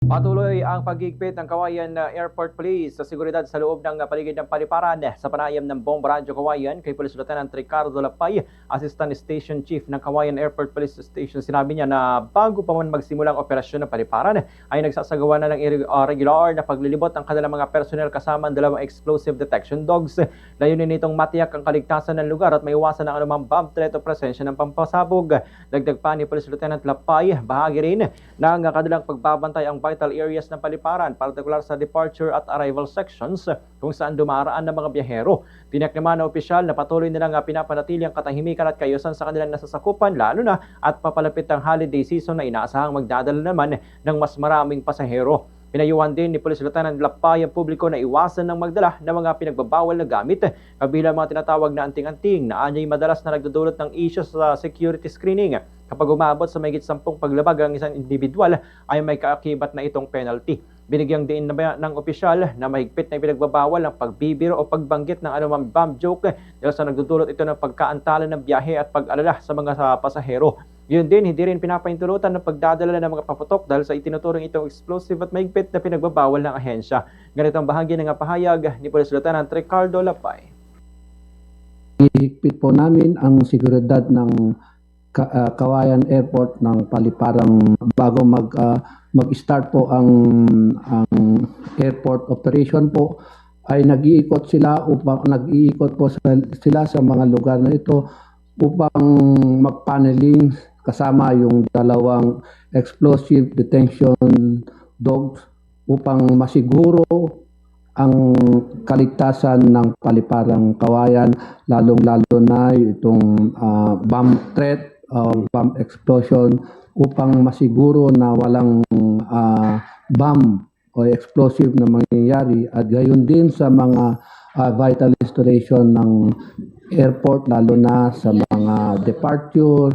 Patuloy ang paghigpit ng Kawayan Airport Police sa seguridad sa loob ng paligid ng paliparan sa panayam ng Bomba Radyo Kawayan kay Police Lieutenant Ricardo Lapay, Assistant Station Chief ng Kawayan Airport Police Station. Sinabi niya na bago pa man magsimula ang operasyon ng paliparan ay nagsasagawa na ng regular na paglilibot ang kanilang mga personnel kasama ang dalawang explosive detection dogs. Layunin nitong matiyak ang kaligtasan ng lugar at maiwasan ang anumang bomb threat o presensya ng pampasabog. Dagdag pa ni Police Lieutenant Lapay, bahagi rin ng kanilang pagbabantay ang vital areas ng paliparan, partikular sa departure at arrival sections kung saan dumaraan ng mga biyahero. Tiniyak naman na opisyal na patuloy nilang pinapanatili ang katahimikan at kaayusan sa kanilang nasasakupan, lalo na at papalapit ang holiday season na inaasahang magdadala naman ng mas maraming pasahero. Pinayuhan din ni Police Lieutenant Lapay ang publiko na iwasan ng magdala ng mga pinagbabawal na gamit, kabilang mga tinatawag na anting-anting na anyay madalas na nagdudulot ng issues sa security screening. Kapag umabot sa mahigit 10 paglabag ang isang individual ay may kaakibat na itong penalty. Binigyang diin na ng opisyal na mahigpit na pinagbabawal ang pagbibiro o pagbanggit ng anumang bomb joke dahil sa nagdudulot ito ng pagkaantala ng biyahe at pag-alala sa mga pasahero. Yun din, hindi rin pinapahintulutan ng pagdadala ng mga paputok dahil sa itinuturing itong explosive at mahigpit na pinagbabawal ng ahensya. Ganito ang bahagi ng pahayag ni Police Lieutenant Ricardo Lapay. Ihigpit po namin ang seguridad ng Kawayan Airport ng paliparang bago mag-start po ang airport operation po ay nag-iikot po sila sa mga lugar na ito upang mag-paneling kasama yung dalawang explosive detection dogs upang masiguro ang kaligtasan ng paliparang Kawayan, lalong-lalo na itong bomb threat o bomb explosion upang masiguro na walang bomb o explosive na mangyayari at gayon din sa mga vital installation ng airport, lalo na sa mga departure,